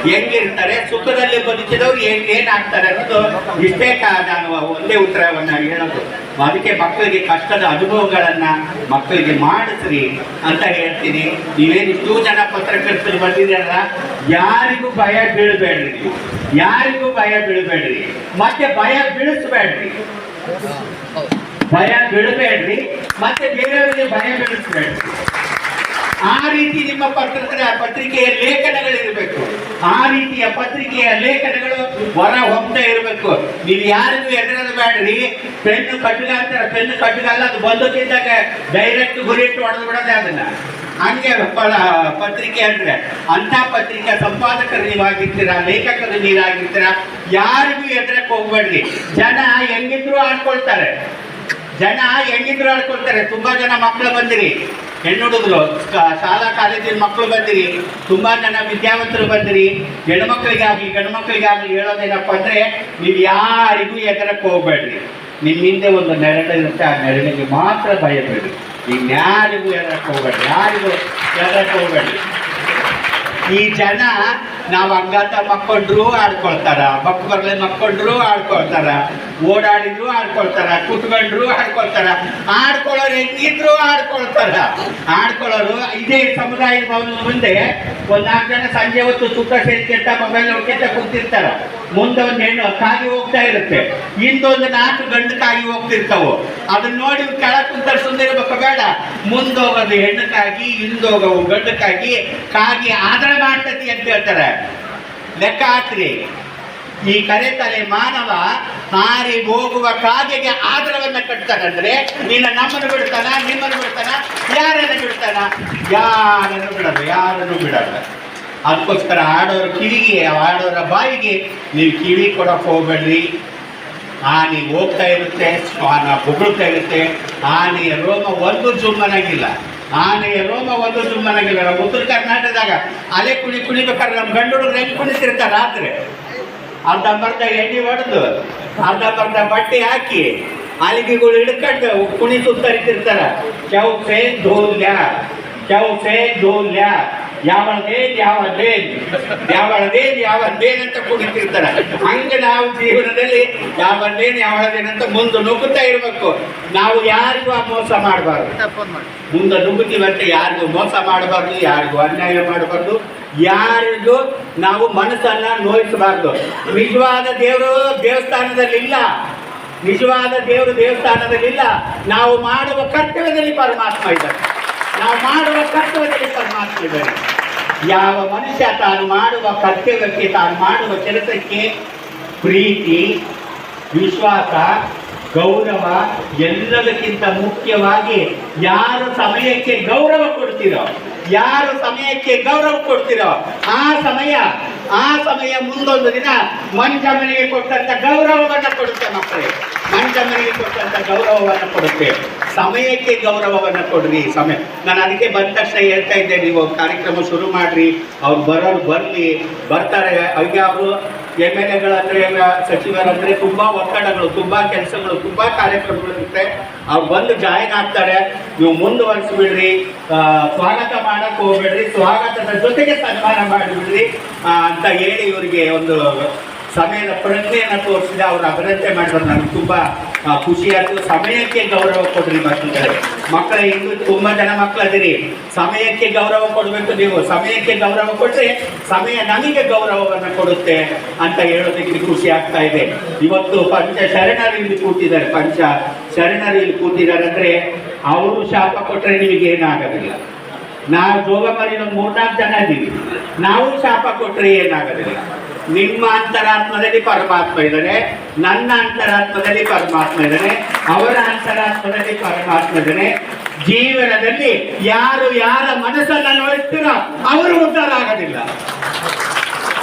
ಹೆಂಗಿರ್ತಾರೆ, ಸುಖದಲ್ಲಿ ಬದುಕಿದವ್ರು ಏನಾಗ್ತಾರೆ ಅನ್ನೋದು ಇಷ್ಟೇ ನಾನು ಒಂದೇ ಉತ್ತರವನ್ನ ಹೇಳೋದು. ಅದಕ್ಕೆ ಮಕ್ಕಳಿಗೆ ಕಷ್ಟದ ಅನುಭವಗಳನ್ನ ಮಕ್ಕಳಿಗೆ ಮಾಡಿಸ್ರಿ ಅಂತ ಹೇಳ್ತೀನಿ. ನೀವೇನು ಇಷ್ಟೂ ಜನ ಪತ್ರಕರ್ತರು ಬಂದಿದ್ದೀರಲ್ಲ, ಯಾರಿಗೂ ಭಯ ಬೀಳಬೇಡ್ರಿ, ಯಾರಿಗೂ ಭಯ ಬೀಳಬೇಡ್ರಿ, ಮತ್ತೆ ಭಯ ಬೀಳಿಸ್ಬೇಡ್ರಿ, ಭಯ ಬೀಳಬೇಡ್ರಿ, ಮತ್ತೆ ಬೇರೆಯವರಿಗೆ ಭಯ ಬೀಳಿಸ್ಬೇಡ್ರಿ. ಆ ರೀತಿ ನಿಮ್ಮ ಪತ್ರಿಕೆಯ ಲೇಖನಗಳಿರಬೇಕು. ಆ ರೀತಿಯ ಪತ್ರಿಕೆಯ ಲೇಖನಗಳು ಹೊರ ಹೋಗ್ತಾ ಇರಬೇಕು. ನೀವು ಯಾರಿಗೂ ಎದುರದು ಬೇಡ್ರಿ. ಪೆನ್ನು ಕಟ್ಟುಗಾಗ್ತಾರೆ, ಪೆನ್ನು ಕಟ್ಟುಗಲ್ಲ, ಅದು ಬಂದಕ್ಕಿದ್ದಾಗ ಡೈರೆಕ್ಟ್ ಗುರಿಟ್ಟು ಹೊಡೆದು ಬಿಡೋದೆ ಅದನ್ನ. ಹಂಗೆ ಪತ್ರಿಕೆ ಅಂದ್ರೆ ಅಂತ ಪತ್ರಿಕೆ ಸಂಪಾದಕರು ನೀವಾಗಿರ್ತೀರಾ, ಲೇಖಕರು ನೀವಾಗಿರ್ತೀರಾ, ಯಾರಿಗೂ ಎದುರಕ್ಕೆ ಹೋಗ್ಬೇಡ್ರಿ. ಜನ ಹೆಂಗಿದ್ರು ಆಡ್ಕೊಳ್ತಾರೆ, ಜನ ಹೆಂಗಿದ್ರು ಆಡ್ಕೊಳ್ತಾರೆ. ತುಂಬಾ ಜನ ಮಕ್ಕಳು ಬಂದಿರಿ, ಹೆಣ್ಣು ಹುಡುಗರು, ಶಾಲಾ ಕಾಲೇಜಿನ ಮಕ್ಕಳು ಬಂದಿರಿ, ತುಂಬಾ ಜನ ವಿದ್ಯಾವಂತರು ಬಂದಿರಿ. ಹೆಣ್ಮಕ್ಳಿಗಾಗ್ಲಿ ಗಂಡು ಮಕ್ಕಳಿಗಾಗ್ಲಿ ಹೇಳೋದೇನಪ್ಪ ಅಂದ್ರೆ, ನೀವು ಯಾರಿಗೂ ಎದುರಕ್ಕೆ ಹೋಗ್ಬೇಡ್ರಿ. ನಿಮ್ಮ ಹಿಂದೆ ಒಂದು ನೆರಳು ಇರುತ್ತೆ, ಆ ನೆರಳಿಗೆ ಮಾತ್ರ ಭಯ ಬೇಡ್ರಿ. ಇನ್ಯಾರಿಗೂ ಎದುರಕ್ಕೆ ಹೋಗ್ಬೇಡ್ರಿ, ಯಾರಿಗೂ ಎದುರಕ್ಕೆ ಹೋಗ್ಬೇಡ್ರಿ. ಈ ಜನ ನಾವು ಹಂಗಂತ ಮಕ್ಕೊಂಡ್ರು ಆಡ್ಕೊಳ್ತಾರ, ಬರಲೆ ಮಕ್ಕೊಂಡ್ರು ಆಡ್ಕೊಳ್ತಾರ, ಓಡಾಡಿದ್ರು ಆಡ್ಕೊಳ್ತಾರ, ಕುತ್ಕೊಂಡ್ರು ಆಡ್ಕೊಳ್ತಾರ, ಆಡ್ಕೊಳ್ಳೋರು ಹೆಂಗಿದ್ರು ಆಡ್ಕೊಳ್ತಾರ. ಆಡ್ಕೊಳ್ಳೋರು ಇದೇ ಸಮುದಾಯದ ಭವನದ ಮುಂದೆ ಒಂದ್ 4 ಜನ ಸಂಜೆ ಹೊತ್ತು ಸುತ್ತ ಸೇರ್ಕೊಂತ ಮೊಬೈಲ್ ನೋಡ್ಕೊಂತ ಕೂತಿರ್ತಾರ. ಮುಂದೆ ಒಂದು ಹೆಣ್ಣು ಕಾಗಿ ಹೋಗ್ತಾ ಇರುತ್ತೆ, ಹಿಂದೊಂದು 4 ಗಂಡು ಕಾಗಿ ಹೋಗ್ತಿರ್ತಾವು. ಅದನ್ನ ನೋಡಿ ಕೆಳಗೆ ಕುಂತ ಸುಂದಿರ್ಬೇಕು ಬೇಡ, ಮುಂದೋಗೋದು ಹೆಣ್ಣಕ್ಕಾಗಿ, ಹಿಂದೋಗವು ಗಂಡಕ್ಕಾಗಿ, ಕಾಗಿ ಆದರ ಮಾಡ್ತತಿ ಅಂತ ಹೇಳ್ತಾರೆ. ಲೆಕ್ಕ ಹಾಕ್ರಿ, ಈ ಕರೆತಲೆ ಮಾನವ ಹಾರಿ ಹೋಗುವ ಕಾಗೆಗೆ ಆದರವನ್ನ ಕಟ್ತಾನಂದ್ರೆ ನೀನು ನಮ್ಮನ್ನು ಬಿಡ್ತಾನ, ನಿಮ್ಮನ್ನು ಬಿಡ್ತಾನ, ಯಾರನ್ನು ಬಿಡ್ತಾನ? ಯಾರನ್ನು ಬಿಡಲ್ಲ, ಯಾರನ್ನು ಬಿಡಲ್ಲ. ಅದಕ್ಕೋಸ್ಕರ ಆಡೋರ ಕಿವಿಗೆ, ಆಡೋರ ಬಾಯಿಗೆ ನೀವು ಕಿವಿ ಕೊಡಕ್ಕೆ ಹೋಗ್ಬೇಡ್ರಿ. ಆನೆ ಹೋಗ್ತಾ ಇರುತ್ತೆ, ಶ್ವಾನ ಬೊಗಳ್ತಾ ಇರುತ್ತೆ, ಆನೆಯ ರೋಮ ಒಂದು ಜುಮ್ಮನಾಗಿಲ್ಲ, ಆನೆಯ ರೋಮ ಒಂದು ಜುಮ್ಮನಾಗಿಲ್ಲ. ನಮ್ಮ ಉತ್ತರ ಕರ್ನಾಟಕದಾಗ ಅಲೆ ಕುಣಿಬೇಕಾದ್ರೆ ನಮ್ಮ ಗಂಡು ಹುಡುಗರು ಹೆಂಗೆ ಕುಣಿತಿರ್ತಾರೆ ರಾತ್ರಿ, ಅರ್ಧಂಬರ್ಧ ಎಣ್ಣೆ ಹೊಡೆದು ಅರ್ಧಂಬರ್ಧ ಬಟ್ಟೆ ಹಾಕಿ ಅಲಿಗೆಗಳು ಹಿಡ್ಕೊಂಡು ಕುಣಿ ಸುತ್ತರಿತಿರ್ತಾರ. ಚೌಸೆ ಧೋಲ್ಯ, ಚೌಸೆ ಧೋಲ್ಯ, ಯಾವಳದೇನ್ ಯಾವದೇನ್ ಯಾವಳದೇನ್ ಯಾವದೇನ್ ಅಂತ ಕುಣಿತಿರ್ತಾರ. ಹಂಗೆ ನಾವು ಜೀವನದಲ್ಲಿ ಯಾವದೇನ್ ಯಾವಳದೇನ್ ಅಂತ ಮುಂದೆ ನುಗ್ಗುತ್ತಾ ಇರ್ಬೇಕು. ನಾವು ಯಾರಿಗೂ ಮೋಸ ಮಾಡಬಾರ್ದು, ಮುಂದೆ ನುಗ್ಗುತ್ತೀವಂತೆ ಯಾರಿಗೂ ಮೋಸ ಮಾಡಬಾರ್ದು, ಯಾರಿಗೂ ಅನ್ಯಾಯ ಮಾಡಬಾರ್ದು, ಯಾರಿಗೂ ನಾವು ಮನಸ್ಸನ್ನ ನೋಯಿಸಬಾರ್ದು. ನಿಜವಾದ ದೇವರು ದೇವಸ್ಥಾನದಲ್ಲಿಲ್ಲ, ನಿಜವಾದ ದೇವರು ದೇವಸ್ಥಾನದಲ್ಲಿಲ್ಲ. ನಾವು ಮಾಡುವ ಕರ್ತವ್ಯದಲ್ಲಿ ಪರಮಾತ್ಮ ಇದ್ದಾರೆ, ನಾವು ಮಾಡುವ ಕರ್ತವ್ಯದಲ್ಲಿ ಪರಮಾತ್ಮ ಇದ್ದಾರೆ. ಯಾವ ಮನುಷ್ಯ ತಾನು ಮಾಡುವ ಕರ್ತವ್ಯಕ್ಕೆ, ತಾನು ಮಾಡುವ ಕೆಲಸಕ್ಕೆ ಪ್ರೀತಿ, ವಿಶ್ವಾಸ, ಗೌರವ, ಎಲ್ಲದಕ್ಕಿಂತ ಮುಖ್ಯವಾಗಿ ಯಾರು ಸಮಯಕ್ಕೆ ಗೌರವ ಕೊಡ್ತೀರೋ, ಯಾರು ಸಮಯಕ್ಕೆ ಗೌರವ ಕೊಡ್ತೀರೋ ಆ ಸಮಯ ಮುಂದೊಂದು ದಿನ ಮಂಜಮ್ಮನಿಗೆ ಕೊಟ್ಟಂತ ಗೌರವವನ್ನು ಕೊಡುತ್ತೆ. ಮಕ್ಕಳಿಗೆ ಮಂಜಮ್ಮನಿಗೆ ಕೊಟ್ಟಂತ ಗೌರವವನ್ನು ಕೊಡುತ್ತೆ. ಸಮಯಕ್ಕೆ ಗೌರವವನ್ನು ಕೊಡ್ರಿ. ಸಮಯ, ನಾನು ಅದಕ್ಕೆ ಬಂದ ತಕ್ಷಣ ಹೇಳ್ತಾ ಇದ್ದೆ, ನೀವು ಕಾರ್ಯಕ್ರಮ ಶುರು ಮಾಡ್ರಿ, ಅವ್ರು ಬರೋರು ಬರ್ಲಿ, ಬರ್ತಾರೆ. ಈಗ ಅವರು MLA ಸಚಿವರಂದ್ರೆ ತುಂಬಾ ಒತ್ತಡಗಳು, ತುಂಬಾ ಕೆಲಸಗಳು, ತುಂಬಾ ಕಾರ್ಯಕ್ರಮಗಳು ಇರುತ್ತೆ. ಅವ್ರು ಬಂದು ಜಾಯಿನ್ ಆಗ್ತಾರೆ. ನೀವು ಮುಂದುವರಿಸ್ಬಿಡ್ರಿ, ಸ್ವಾಗತ ಮಾಡಕ್ ಹೋಗ್ಬೇಡ್ರಿ, ಸ್ವಾಗತದ ಜೊತೆಗೆ ಸನ್ಮಾನ ಮಾಡಿಬಿಡ್ರಿ ಅಂತ ಹೇಳಿ ಇವರಿಗೆ ಒಂದು ಸಮಯದ ಪ್ರಜ್ಞೆಯನ್ನು ತೋರಿಸಿದ, ಅವರು ಅಭಿನಂದನೆ ಮಾಡಿದ್ರು. ನನಗೆ ತುಂಬಾ ಖುಷಿ ಆಯ್ತು. ಸಮಯಕ್ಕೆ ಗೌರವ ಕೊಡ್ರಿ ಮಕ್ಕಳ ಇನ್ನೂ ತುಂಬಾ ಜನ ಮಕ್ಕಳದಿರಿ. ಸಮಯಕ್ಕೆ ಗೌರವ ಕೊಡಬೇಕು. ನೀವು ಸಮಯಕ್ಕೆ ಗೌರವ ಕೊಟ್ಟರೆ ಸಮಯ ನಮಗೆ ಗೌರವವನ್ನು ಕೊಡುತ್ತೆ ಅಂತ ಹೇಳೋದಕ್ಕೆ ಖುಷಿ ಆಗ್ತಾ ಇದೆ. ಇವತ್ತು ಪಂಚ ಶರಣರು ಇಲ್ಲಿ ಕೂತಿದ್ದಾರೆ, ಪಂಚ ಶರಣರು ಇಲ್ಲಿ ಕೂತಿದ್ದಾರೆ ಅಂದ್ರೆ ಅವರು ಶಾಪ ಕೊಟ್ಟರೆ ನಿಮಗೆ ಏನಾಗೋದಿಲ್ಲ. ನಾವು ಜೋಗಮರಿ ಒಂದು 3-4 ಜನ ಇದ್ದೀವಿ, ನಾವು ಶಾಪ ಕೊಟ್ಟರೆ ಏನಾಗೋದಿಲ್ಲ. ನಿಮ್ಮ ಅಂತರಾತ್ಮದಲ್ಲಿ ಪರಮಾತ್ಮ ಇದ್ದಾನೆ, ನನ್ನ ಅಂತರಾತ್ಮದಲ್ಲಿ ಪರಮಾತ್ಮ ಇದ್ದಾನೆ, ಅವರ ಅಂತರಾತ್ಮದಲ್ಲಿ ಪರಮಾತ್ಮ ಇದ್ದಾನೆ. ಜೀವನದಲ್ಲಿ ಯಾರು ಯಾರ ಮನಸ್ಸನ್ನ ನೋಡ್ತೀರೋ ಅವರು ಉದ್ಧಾರ ಆಗೋದಿಲ್ಲ.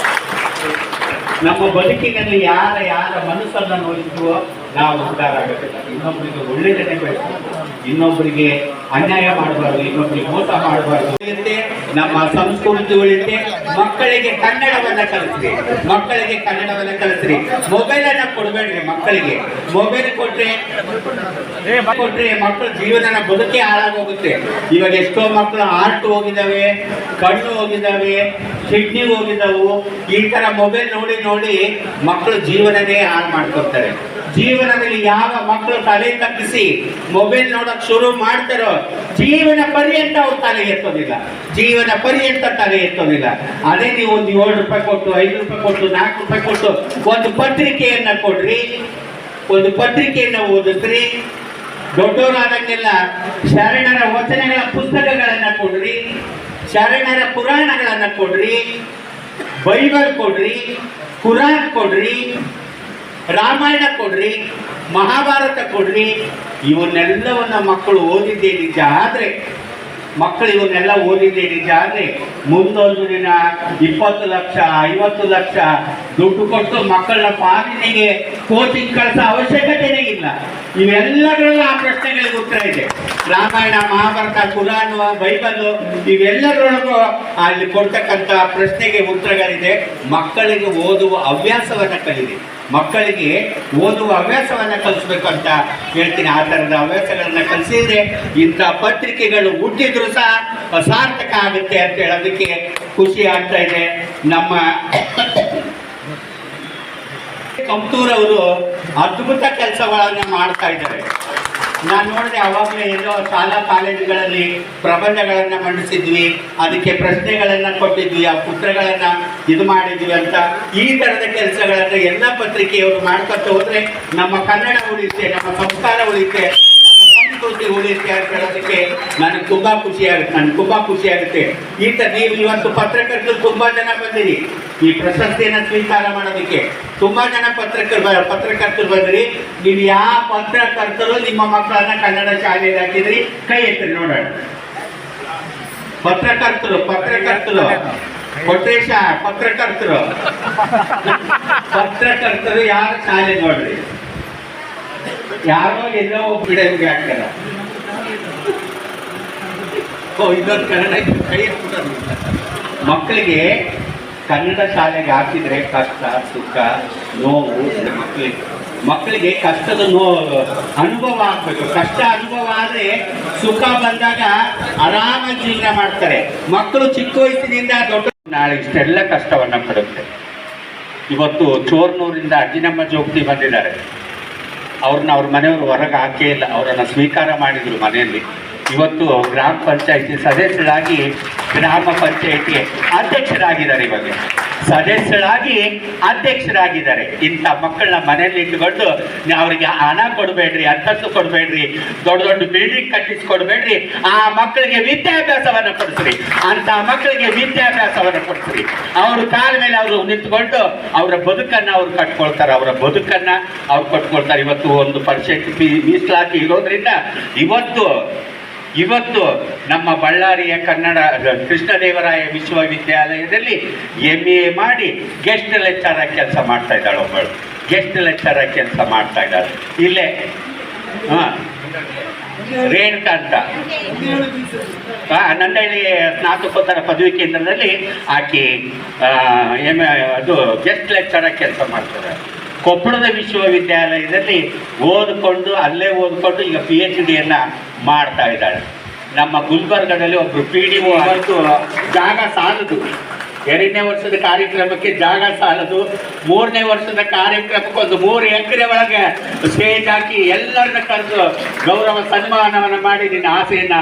ನಮ್ಮ ಬದುಕಿನಲ್ಲಿ ಯಾರ ಮನಸ್ಸನ್ನ ನೋಡಿದ್ವೋ ನಾವು ಉದ್ಧಾರ ಆಗೋದಿಲ್ಲ. ಇನ್ನೊಬ್ಬರಿಗೆ ಒಳ್ಳೆಯದನ್ನೇ ಬಯಸ್ತೀವಿ. ಇನ್ನೊಬ್ಬರಿಗೆ ಅನ್ಯಾಯ ಮಾಡಬಾರ್ದು, ಇನ್ನೊಬ್ಬರಿಗೆ ಮೋಸ ಮಾಡಬಾರ್ದು. ನಮ್ಮ ಸಂಸ್ಕೃತಿ ಉಳಿತೆ. ಮಕ್ಕಳಿಗೆ ಕನ್ನಡವನ್ನ ಕಲಿಸ್ರಿ, ಮಕ್ಕಳಿಗೆ ಕನ್ನಡವನ್ನ ಕಲಿಸ್ರಿ. ಮೊಬೈಲ್ ಅನ್ನ ಕೊಡಬೇಡ್ರಿ ಮಕ್ಕಳಿಗೆ. ಮೊಬೈಲ್ ಕೊಟ್ರೆ ಮಕ್ಕಳ ಜೀವನ ಬದುಕೇ ಹಾಳಾಗೋಗುತ್ತೆ. ಇವಾಗ ಎಷ್ಟೋ ಮಕ್ಕಳು ಹಾರ್ಟ್ ಹೋಗಿದ್ದಾವೆ, ಕಣ್ಣು ಹೋಗಿದ್ದಾವೆ, ಕಿಡ್ನಿ ಹೋಗಿದ್ದಾವು. ಈ ತರ ಮೊಬೈಲ್ ನೋಡಿ ನೋಡಿ ಮಕ್ಕಳು ಜೀವನನೇ ಹಾಳು ಮಾಡ್ಕೊತಾರೆ. ಜೀವನದಲ್ಲಿ ಯಾವ ಮಕ್ಕಳು ತಲೆ ತಗ್ಗಿಸಿ ಮೊಬೈಲ್ ನೋಡಕ್ ಶುರು ಮಾಡ್ತಾರೋ ಜೀವನ ಪರ್ಯಂತ ಅವ್ರು ತಲೆ ಎತ್ತೋದಿಲ್ಲ, ಜೀವನ ಪರ್ಯಂತ ತಲೆ ಎತ್ತೋದಿಲ್ಲ. ಅದೇ ನೀವು ಒಂದು 7 ರೂಪಾಯಿ ಕೊಟ್ಟು, 5 ರೂಪಾಯಿ ಕೊಟ್ಟು, 4 ರೂಪಾಯಿ ಕೊಟ್ಟು ಒಂದು ಪತ್ರಿಕೆಯನ್ನ ಕೊಡ್ರಿ, ಒಂದು ಪತ್ರಿಕೆಯನ್ನ ಓದಿಸ್ರಿ. ದೊಡ್ಡವರಾದಂಗೆಲ್ಲ ಶರಣರ ವಚನಗಳ ಪುಸ್ತಕಗಳನ್ನ ಕೊಡ್ರಿ, ಶರಣರ ಪುರಾಣಗಳನ್ನ ಕೊಡ್ರಿ, ಬೈಬಲ್ ಕೊಡ್ರಿ, ಕುರಾನ್ ಕೊಡ್ರಿ, ರಾಮಾಯಣ ಕೊಡ್ರಿ, ಮಹಾಭಾರತ ಕೊಡ್ರಿ. ಇವನ್ನೆಲ್ಲವನ್ನ ಮಕ್ಕಳು ಓದಿದ್ದೇ ನಿಜ ಆದ್ರೆ, ಮಕ್ಕಳು ಇವನ್ನೆಲ್ಲ ಓದಿದ್ದೇ ನಿಜ ಆದ್ರೆ ಮುಂದೊಂದು ದಿನ 20 ಲಕ್ಷ 50 ಲಕ್ಷ ದುಡ್ಡು ಕೊಟ್ಟು ಮಕ್ಕಳನ್ನ ಪಾಲಿನೆಗೆ ಕೋಚಿಂಗ್ ಕಳಿಸೋ ಅವಶ್ಯಕತೆನೇ ಇಲ್ಲ. ಇವೆಲ್ಲದರಲ್ಲೂ ಆ ಪ್ರಶ್ನೆಗಳಿಗೆ ಉತ್ತರ ಇದೆ. ರಾಮಾಯಣ, ಮಹಾಭಾರತ, ಕುರಾನ್, ಬೈಬಲ್ ಇವೆಲ್ಲದರೊಳಗೂ ಅಲ್ಲಿ ಕೊಡ್ತಕ್ಕಂಥ ಪ್ರಶ್ನೆಗೆ ಉತ್ತರಗಳಿದೆ. ಮಕ್ಕಳಿಗೆ ಓದುವ ಹವ್ಯಾಸವನ್ನ ಕಲಿದೆ, ಮಕ್ಕಳಿಗೆ ಓದುವ ಹವ್ಯಾಸವನ್ನ ಕಲಿಸ್ಬೇಕು ಅಂತ ಹೇಳ್ತೀನಿ. ಆ ಥರದ ಹವ್ಯಾಸಗಳನ್ನ ಕಲಿಸಿದ್ರೆ ಇಂಥ ಪತ್ರಿಕೆಗಳು ಹುಟ್ಟಿದ್ರು ಸಹ ಸಾರ್ಥಕ ಆಗುತ್ತೆ ಅಂತ ಹೇಳೋದಕ್ಕೆ ಖುಷಿ ಆಗ್ತಾ ಇದೆ. ನಮ್ಮ ಕಂಪ್ತೂರವರು ಅದ್ಭುತ ಕೆಲಸಗಳನ್ನ ಮಾಡ್ತಾ ಇದ್ದಾರೆ. ನಾನು ನೋಡಿದೆ, ಅವಾಗಲೇ ಎಲ್ಲೋ ಶಾಲಾ ಕಾಲೇಜುಗಳಲ್ಲಿ ಪ್ರಬಂಧಗಳನ್ನ ಮಂಡಿಸಿದ್ವಿ, ಅದಕ್ಕೆ ಪ್ರಶ್ನೆಗಳನ್ನ ಕೊಟ್ಟಿದ್ವಿ, ಆ ಪುತ್ರಗಳನ್ನ ಇದು ಮಾಡಿದ್ವಿ ಅಂತ. ಈ ತರದ ಕೆಲಸಗಳನ್ನ ಎಲ್ಲ ಪತ್ರಿಕೆಯವರು ಮಾಡ್ಕೊತ ಹೋದ್ರೆ ನಮ್ಮ ಕನ್ನಡ ಉಳಿಯುತ್ತೆ, ನಮ್ಮ ಸಂಸ್ಕಾರ ಉಳಿಯುತ್ತೆ, ನಮ್ಮ ಸಂಸ್ಕೃತಿ ಉಳಿಯುತ್ತೆ ಅಂತ ಹೇಳೋದಕ್ಕೆ ನನಗೆ ತುಂಬಾ ಖುಷಿ ಆಗುತ್ತೆ. ನೀವು ಇವತ್ತು ಪತ್ರಕರ್ತರು ತುಂಬಾ ಜನ ಬಂದಿರಿ ಈ ಪ್ರಶಸ್ತಿಯನ್ನು ಸ್ವೀಕಾರ ಮಾಡೋದಕ್ಕೆ. ತುಂಬಾ ಜನ ಪತ್ರಕರ್ತರು ಬಂದ್ರಿ. ನೀವು ಯಾವ ಪತ್ರಕರ್ತರು ನಿಮ್ಮ ಮಕ್ಕಳನ್ನ ಕನ್ನಡ ಶಾಲೆಗೆ ಹಾಕಿದ್ರಿ? ಕೈ ಎತ್ತಿರಿ ನೋಡೋಣ. ಪತ್ರಕರ್ತರು ಕೊಟ್ರೇಶ ಪತ್ರಕರ್ತರು ಯಾರು ಶಾಲೆ ನೋಡ್ರಿ? ಯಾರೋ ಎಲ್ಲೋ ಬಿಡಂಗೆ ಹಾಕ್ತಾರ. ಇನ್ನೊಂದು ಕನ್ನಡ ಕೈ ಎತ್ಬಿಟ್ಟು ಮಕ್ಕಳಿಗೆ ಕನ್ನಡ ಶಾಲೆಗೆ ಹಾಕಿದ್ರೆ ಕಷ್ಟ, ಸುಖ, ನೋವು ಮಕ್ಕಳಿಗೆ ಕಷ್ಟದ ಅನುಭವ ಆಗ್ಬೇಕು. ಕಷ್ಟ ಅನುಭವ ಆದ್ರೆ ಸುಖ ಬಂದಾಗ ಆರಾಮ ಜೀವನ ಮಾಡ್ತಾರೆ ಮಕ್ಕಳು. ಚಿಕ್ಕ ವಯಸ್ಸಿನಿಂದ ದೊಡ್ಡ ನಾಳೆ ಇಷ್ಟೆಲ್ಲ ಕಷ್ಟವನ್ನ ಪಡುತ್ತೆ. ಇವತ್ತು ಚೋರ್ನೂರಿಂದ ಅಜ್ಜಿನಮ್ಮ ಜೋಗತಿ ಬಂದಿದ್ದಾರೆ. ಅವ್ರನ್ನ ಅವ್ರ ಮನೆಯವರು ಹೊರಗೆ ಹಾಕೇ ಇಲ್ಲ, ಅವರನ್ನು ಸ್ವೀಕಾರ ಮಾಡಿದ್ರು ಮನೆಯಲ್ಲಿ. ಇವತ್ತು ಗ್ರಾಮ ಪಂಚಾಯಿತಿ ಸದಸ್ಯರಾಗಿ ಗ್ರಾಮ ಪಂಚಾಯಿತಿ ಅಧ್ಯಕ್ಷರಾಗಿದ್ದಾರೆ. ಇವಾಗ ಅಧ್ಯಕ್ಷರಾಗಿದ್ದಾರೆ. ಇಂಥ ಮಕ್ಕಳನ್ನ ಮನೆಯಲ್ಲಿ ಇಟ್ಟುಕೊಂಡು ಅವರಿಗೆ ಹಣ ಕೊಡಬೇಡ್ರಿ, ಅಂತಸ್ತು ಕೊಡಬೇಡ್ರಿ, ದೊಡ್ಡ ದೊಡ್ಡ ಬಿಲ್ಡಿಂಗ್ ಕಟ್ಟಿಸ್ಕೊಡ್ಬೇಡ್ರಿ, ಆ ಮಕ್ಕಳಿಗೆ ವಿದ್ಯಾಭ್ಯಾಸವನ್ನು ಕೊಡಿಸ್ರಿ. ಅಂತ ಮಕ್ಕಳಿಗೆ ವಿದ್ಯಾಭ್ಯಾಸವನ್ನು ಕೊಡಿಸ್ರಿ. ಅವ್ರ ಕಾಲ ಮೇಲೆ ಅವರು ನಿಂತ್ಕೊಂಡು ಅವರ ಬದುಕನ್ನ ಅವ್ರು ಕಟ್ಕೊಳ್ತಾರೆ, ಅವರ ಬದುಕನ್ನ ಅವ್ರು ಕಟ್ಕೊಳ್ತಾರೆ. ಇವತ್ತು 1% ಮೀಸಲಾತಿ ಇರೋದ್ರಿಂದ ಇವತ್ತು ನಮ್ಮ ಬಳ್ಳಾರಿಯ ಕೃಷ್ಣದೇವರಾಯ ವಿಶ್ವವಿದ್ಯಾಲಯದಲ್ಲಿ MA ಮಾಡಿ ಗೆಸ್ಟ್ ಲೆಕ್ಚರರ್ ಕೆಲಸ ಮಾಡ್ತಾ ಇದ್ದಾಳೆ. ಒಬ್ಬಳು ಗೆಸ್ಟ್ ಲೆಕ್ಚರರ್ ಕೆಲಸ ಮಾಡ್ತಾ ಇದ್ದಾಳೆ ಇಲ್ಲೇ. ರೇಣುಕಾ ಅಂತ ನಂದಳ್ಳಿ ಸ್ನಾತಕೋತ್ತರ ಪದವಿ ಕೇಂದ್ರದಲ್ಲಿ ಆಕೆ ಅದು ಗೆಸ್ಟ್ ಲೆಕ್ಚರರ್ ಕೆಲಸ ಮಾಡ್ತಾರೆ. ಕೊಪ್ಪಳದ ವಿಶ್ವವಿದ್ಯಾಲಯದಲ್ಲಿ ಅಲ್ಲೇ ಓದ್ಕೊಂಡು ಈಗ PhD ಮಾಡ್ತಾ ಇದ್ದಾಳೆ. ನಮ್ಮ ಗುಲ್ಬರ್ಗದಲ್ಲಿ ಒಬ್ರು PDO ಅವತ್ತು ಜಾಗ ಸಾಲದು, 2ನೇ ವರ್ಷದ ಕಾರ್ಯಕ್ರಮಕ್ಕೆ ಜಾಗ ಸಾಲದು, 3ನೇ ವರ್ಷದ ಕಾರ್ಯಕ್ರಮಕ್ಕೆ ಒಂದು 3 ಎಕರೆ ಒಳಗೆ ಸ್ಟೇಜ್ ಹಾಕಿ ಎಲ್ಲರನ್ನ ಕರೆದು ಗೌರವ ಸನ್ಮಾನವನ್ನು ಮಾಡಿ ನಿನ್ನ ಆಸೆಯನ್ನ